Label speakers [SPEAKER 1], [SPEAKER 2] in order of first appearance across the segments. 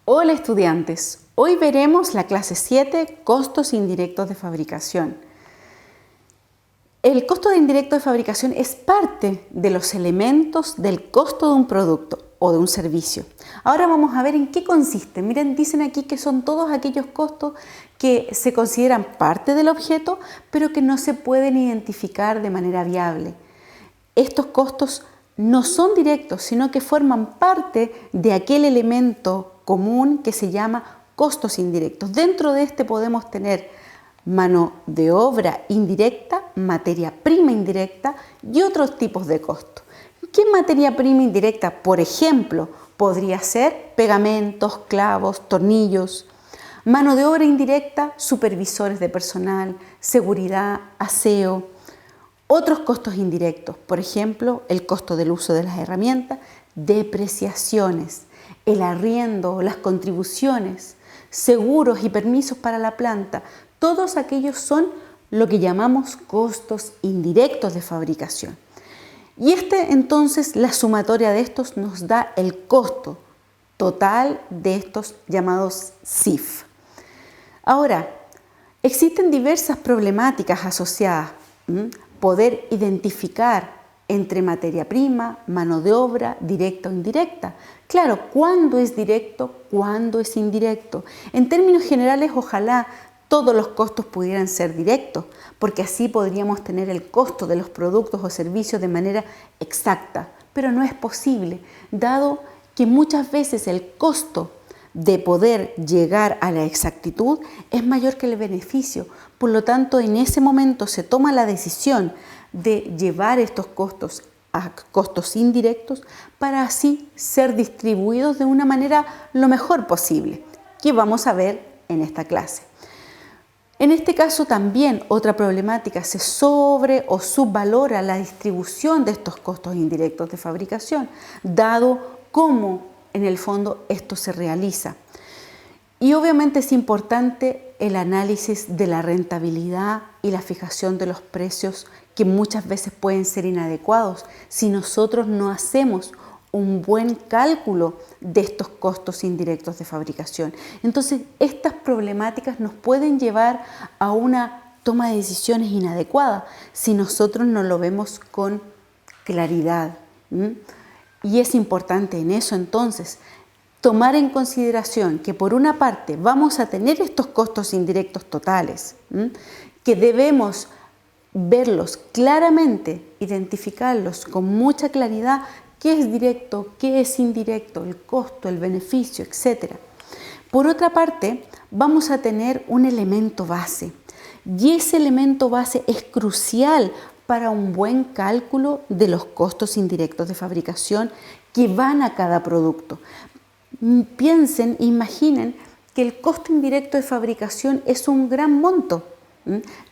[SPEAKER 1] Hola estudiantes, hoy veremos la clase 7, costos indirectos de fabricación. El costo de indirecto de fabricación es parte de los elementos del costo de un producto o de un servicio. Ahora vamos a ver en qué consiste. Miren, dicen aquí que son todos aquellos costos que se consideran parte del objeto, pero que no se pueden identificar de manera viable. Estos costos no son directos, sino que forman parte de aquel elemento común que se llama costos indirectos. Dentro de este podemos tener mano de obra indirecta, materia prima indirecta y otros tipos de costos. ¿Qué materia prima indirecta? Por ejemplo, podría ser pegamentos, clavos, tornillos. Mano de obra indirecta, supervisores de personal, seguridad, aseo. Otros costos indirectos, por ejemplo, el costo del uso de las herramientas, depreciaciones, el arriendo, las contribuciones, seguros y permisos para la planta. Todos aquellos son lo que llamamos costos indirectos de fabricación. Y entonces, la sumatoria de estos nos da el costo total de estos llamados CIF. Ahora, existen diversas problemáticas asociadas. Poder identificar entre materia prima, mano de obra, directa o indirecta. Claro, ¿cuándo es directo? ¿Cuándo es indirecto? En términos generales, ojalá todos los costos pudieran ser directos, porque así podríamos tener el costo de los productos o servicios de manera exacta, pero no es posible, dado que muchas veces el costo de poder llegar a la exactitud es mayor que el beneficio. Por lo tanto, en ese momento se toma la decisión de llevar estos costos a costos indirectos para así ser distribuidos de una manera lo mejor posible, que vamos a ver en esta clase. En este caso también otra problemática, se sobre o subvalora la distribución de estos costos indirectos de fabricación, dado cómo en el fondo esto se realiza. Y obviamente es importante el análisis de la rentabilidad y la fijación de los precios, que muchas veces pueden ser inadecuados si nosotros no hacemos un buen cálculo de estos costos indirectos de fabricación. Entonces, estas problemáticas nos pueden llevar a una toma de decisiones inadecuada si nosotros no lo vemos con claridad. Y es importante en eso entonces tomar en consideración que por una parte vamos a tener estos costos indirectos totales, que debemos verlos claramente, identificarlos con mucha claridad, qué es directo, qué es indirecto, el costo, el beneficio, etc. Por otra parte, vamos a tener un elemento base, y ese elemento base es crucial para un buen cálculo de los costos indirectos de fabricación que van a cada producto. Piensen, imaginen que el costo indirecto de fabricación es un gran monto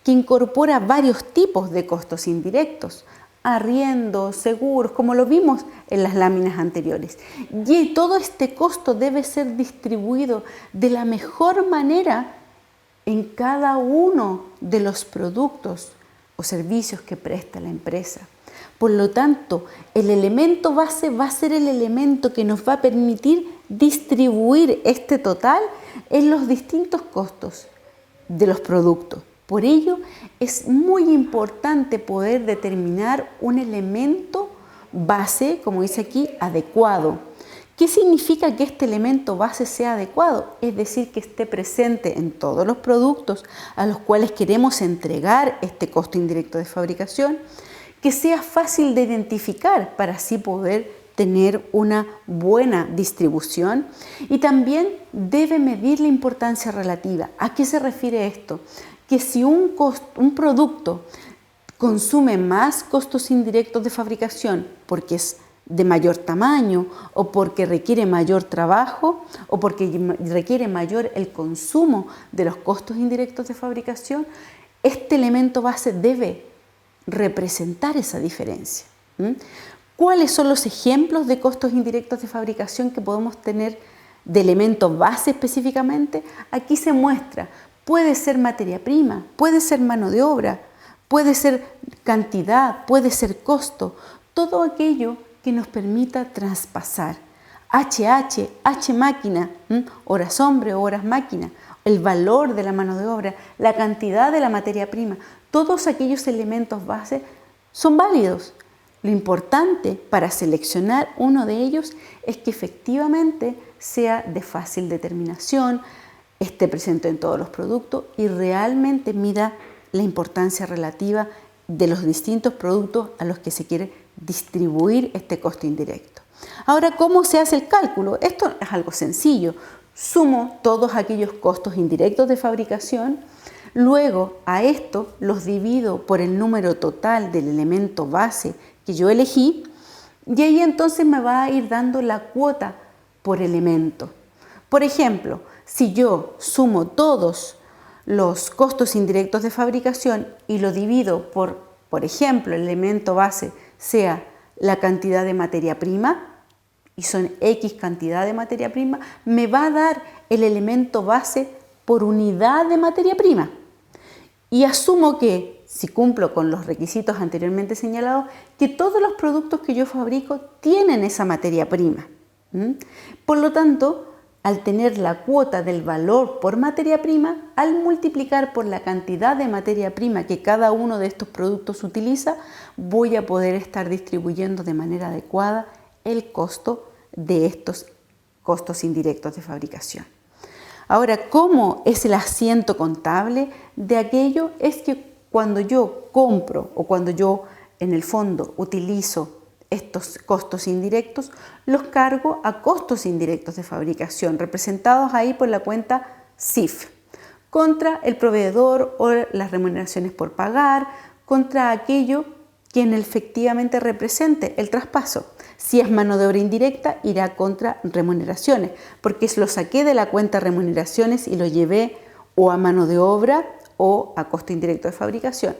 [SPEAKER 1] que incorpora varios tipos de costos indirectos, arriendo, seguros, como lo vimos en las láminas anteriores. Y todo este costo debe ser distribuido de la mejor manera en cada uno de los productos o servicios que presta la empresa. Por lo tanto, el elemento base va a ser el elemento que nos va a permitir distribuir este total en los distintos costos de los productos. Por ello, es muy importante poder determinar un elemento base, como dice aquí, adecuado. ¿Qué significa que este elemento base sea adecuado? Es decir, que esté presente en todos los productos a los cuales queremos entregar este costo indirecto de fabricación, que sea fácil de identificar para así poder tener una buena distribución, y también debe medir la importancia relativa. ¿A qué se refiere esto? Que si un producto consume más costos indirectos de fabricación porque es de mayor tamaño o porque requiere mayor trabajo o porque requiere mayor el consumo de los costos indirectos de fabricación, este elemento base debe representar esa diferencia. ¿Cuáles son los ejemplos de costos indirectos de fabricación que podemos tener de elemento base específicamente? Aquí se muestra, puede ser materia prima, puede ser mano de obra, puede ser cantidad, puede ser costo, todo aquello que nos permita traspasar H máquina, horas hombre o horas máquina, el valor de la mano de obra, la cantidad de la materia prima, todos aquellos elementos base son válidos. Lo importante para seleccionar uno de ellos es que efectivamente sea de fácil determinación, esté presente en todos los productos y realmente mida la importancia relativa de los distintos productos a los que se quiere distribuir este costo indirecto. Ahora, ¿cómo se hace el cálculo? Esto es algo sencillo. Sumo todos aquellos costos indirectos de fabricación, luego a esto los divido por el número total del elemento base que yo elegí y ahí entonces me va a ir dando la cuota por elemento. Por ejemplo, si yo sumo todos los costos indirectos de fabricación y lo divido por ejemplo, el elemento base sea la cantidad de materia prima, y son X cantidad de materia prima, me va a dar el elemento base por unidad de materia prima. Y asumo que, si cumplo con los requisitos anteriormente señalados, que todos los productos que yo fabrico tienen esa materia prima. Por lo tanto, al tener la cuota del valor por materia prima, al multiplicar por la cantidad de materia prima que cada uno de estos productos utiliza, voy a poder estar distribuyendo de manera adecuada el costo de estos costos indirectos de fabricación. Ahora, ¿cómo es el asiento contable de aquello? Es que cuando yo compro o cuando yo en el fondo utilizo estos costos indirectos, los cargo a costos indirectos de fabricación, representados ahí por la cuenta CIF, contra el proveedor o las remuneraciones por pagar, contra aquello que efectivamente represente el traspaso. Si es mano de obra indirecta, irá contra remuneraciones, porque lo saqué de la cuenta remuneraciones y lo llevé o a mano de obra o a costo indirecto de fabricación.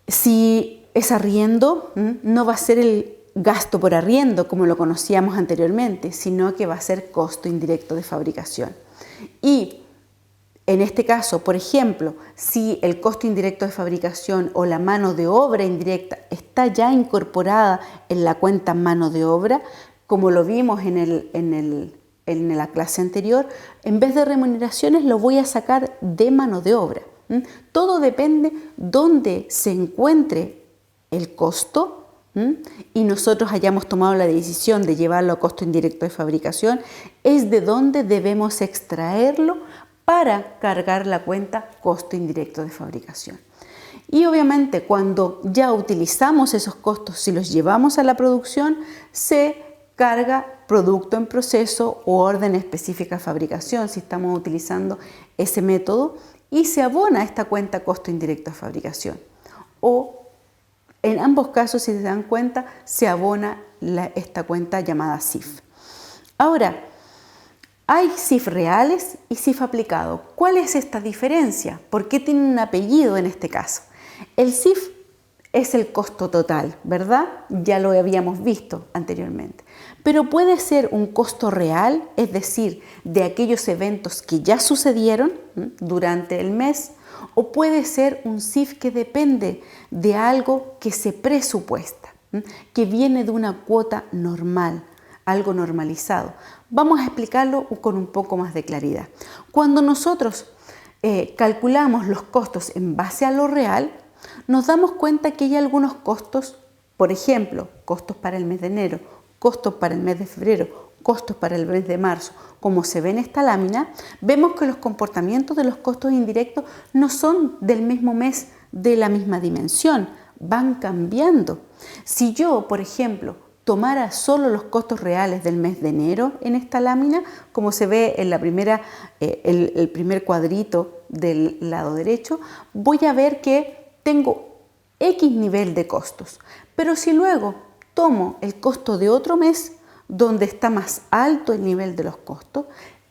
[SPEAKER 1] Si es arriendo, no va a ser el gasto por arriendo como lo conocíamos anteriormente, sino que va a ser costo indirecto de fabricación. Y en este caso, por ejemplo, si el costo indirecto de fabricación o la mano de obra indirecta está ya incorporada en la cuenta mano de obra, como lo vimos en la clase anterior, en vez de remuneraciones lo voy a sacar de mano de obra. Todo depende dónde se encuentre el costo y nosotros hayamos tomado la decisión de llevarlo a costo indirecto de fabricación, es de donde debemos extraerlo para cargar la cuenta costo indirecto de fabricación. Y obviamente cuando ya utilizamos esos costos, si los llevamos a la producción, se carga producto en proceso o orden específica de fabricación, si estamos utilizando ese método, y se abona esta cuenta costo indirecto de fabricación. O en ambos casos, si se dan cuenta, se abona esta cuenta llamada CIF. Ahora, hay CIF reales y CIF aplicado. ¿Cuál es esta diferencia? ¿Por qué tiene un apellido en este caso? El CIF es el costo total, ¿verdad? Ya lo habíamos visto anteriormente. Pero puede ser un costo real, es decir, de aquellos eventos que ya sucedieron durante el mes, o puede ser un CIF que depende de algo que se presupuesta, que viene de una cuota normal, algo normalizado. Vamos a explicarlo con un poco más de claridad. Cuando nosotros calculamos los costos en base a lo real, nos damos cuenta que hay algunos costos, por ejemplo, costos para el mes de enero, costos para el mes de febrero, costos para el mes de marzo. Como se ve en esta lámina, vemos que los comportamientos de los costos indirectos no son del mismo mes, de la misma dimensión, van cambiando. Si yo, por ejemplo, tomara solo los costos reales del mes de enero en esta lámina, como se ve en la el primer cuadrito del lado derecho, voy a ver que tengo X nivel de costos. Pero si luego tomo el costo de otro mes, donde está más alto el nivel de los costos,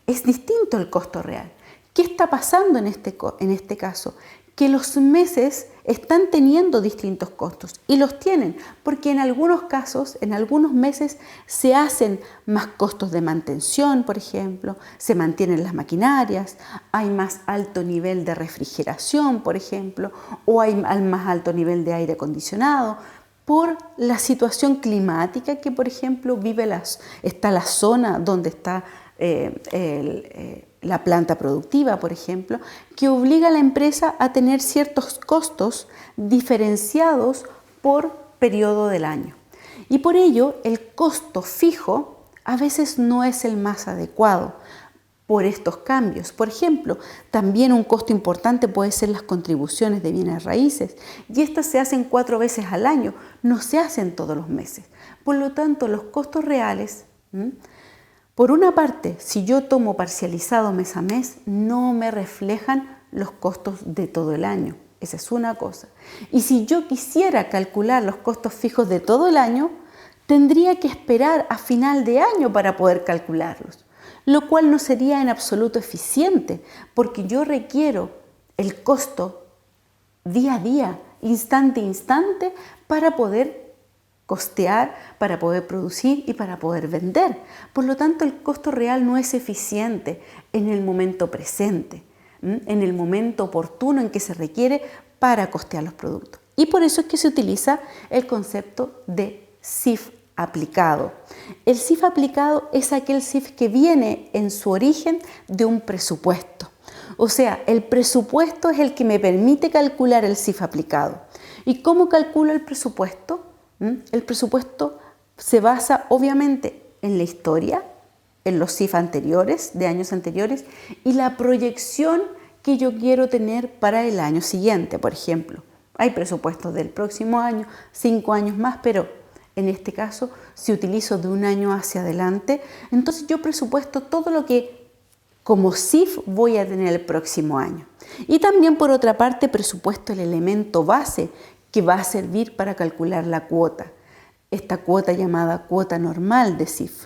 [SPEAKER 1] es distinto el costo real. ¿Qué está pasando en este caso? Que los meses están teniendo distintos costos y los tienen porque en algunos casos, en algunos meses se hacen más costos de mantención, por ejemplo, se mantienen las maquinarias, hay más alto nivel de refrigeración, por ejemplo, o hay más alto nivel de aire acondicionado. por la situación climática que, por ejemplo, está la zona donde está la planta productiva, por ejemplo, que obliga a la empresa a tener ciertos costos diferenciados por periodo del año. Y por ello, el costo fijo a veces no es el más adecuado por estos cambios. Por ejemplo, también un costo importante puede ser las contribuciones de bienes raíces, y estas se hacen 4 veces al año, no se hacen todos los meses. Por lo tanto, los costos reales, por una parte, si yo tomo parcializado mes a mes, no me reflejan los costos de todo el año. Esa es una cosa. Y si yo quisiera calcular los costos fijos de todo el año, tendría que esperar a final de año para poder calcularlos, lo cual no sería en absoluto eficiente, porque yo requiero el costo día a día, instante a instante, para poder costear, para poder producir y para poder vender. Por lo tanto, el costo real no es eficiente en el momento presente, en el momento oportuno en que se requiere para costear los productos. Y por eso es que se utiliza el concepto de CIF aplicado. El CIF aplicado es aquel CIF que viene en su origen de un presupuesto. O sea, el presupuesto es el que me permite calcular el CIF aplicado. ¿Y cómo calculo el presupuesto? El presupuesto se basa obviamente en la historia, en los CIF anteriores, de años anteriores, y la proyección que yo quiero tener para el año siguiente. Por ejemplo, hay presupuestos del próximo año, 5 años más, pero en este caso, si utilizo de un año hacia adelante, entonces yo presupuesto todo lo que como CIF voy a tener el próximo año. Y también, por otra parte, presupuesto el elemento base que va a servir para calcular la cuota, esta cuota llamada cuota normal de CIF.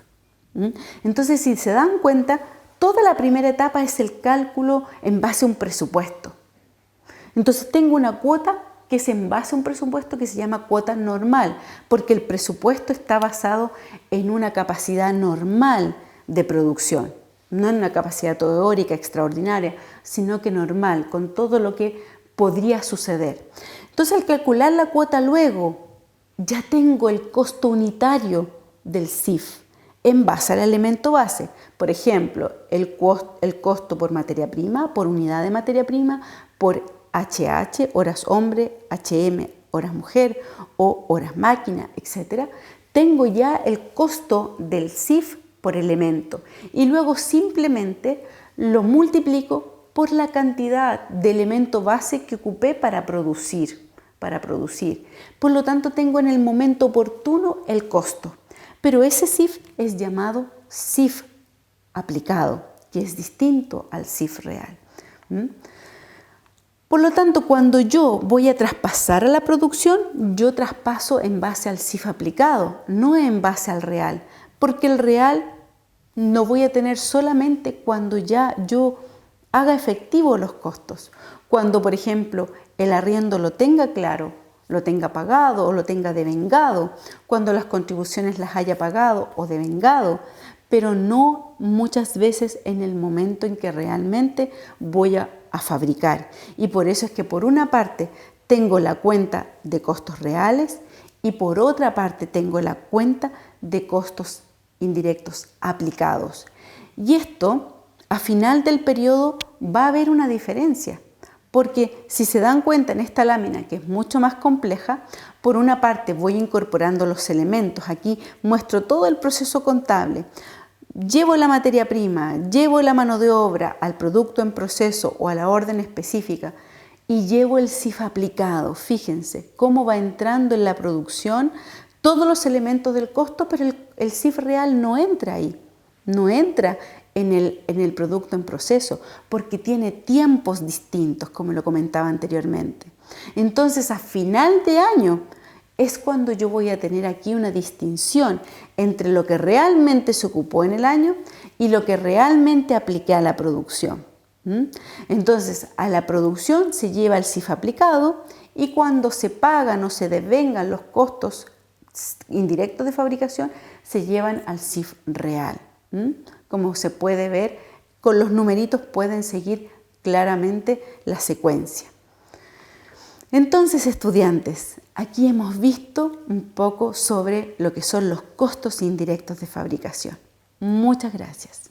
[SPEAKER 1] Entonces, si se dan cuenta, toda la primera etapa es el cálculo en base a un presupuesto. Entonces, tengo una cuota que es en base a un presupuesto que se llama cuota normal, porque el presupuesto está basado en una capacidad normal de producción, no en una capacidad teórica extraordinaria, sino que normal, con todo lo que podría suceder. Entonces, al calcular la cuota luego, ya tengo el costo unitario del CIF en base al elemento base. Por ejemplo, el costo por materia prima, por unidad de materia prima, por HH, horas hombre, HM, horas mujer o horas máquina, etc. Tengo ya el costo del CIF por elemento y luego simplemente lo multiplico por la cantidad de elemento base que ocupé para producir. Por lo tanto, tengo en el momento oportuno el costo. Pero ese CIF es llamado CIF aplicado, que es distinto al CIF real. Por lo tanto, cuando yo voy a traspasar a la producción, yo traspaso en base al CIF aplicado, no en base al real, porque el real no voy a tener solamente cuando ya yo haga efectivo los costos. Cuando, por ejemplo, el arriendo lo tenga claro, lo tenga pagado o lo tenga devengado, cuando las contribuciones las haya pagado o devengado, pero no muchas veces en el momento en que realmente voy a fabricar. Y por eso es que por una parte tengo la cuenta de costos reales y por otra parte tengo la cuenta de costos indirectos aplicados. Y esto, a final del periodo, va a haber una diferencia. Porque si se dan cuenta en esta lámina, que es mucho más compleja, por una parte voy incorporando los elementos. Aquí muestro todo el proceso contable. Llevo la materia prima, llevo la mano de obra al producto en proceso o a la orden específica y llevo el CIF aplicado. Fíjense cómo va entrando en la producción todos los elementos del costo, pero el CIF real no entra ahí, no entra en el producto en proceso, porque tiene tiempos distintos, como lo comentaba anteriormente. Entonces, a final de año es cuando yo voy a tener aquí una distinción entre lo que realmente se ocupó en el año y lo que realmente apliqué a la producción. Entonces, a la producción se lleva el CIF aplicado y cuando se pagan o se devengan los costos indirectos de fabricación, se llevan al CIF real. Como se puede ver, con los numeritos pueden seguir claramente la secuencia. Entonces, estudiantes, Aquí hemos visto un poco sobre lo que son los costos indirectos de fabricación. Muchas gracias.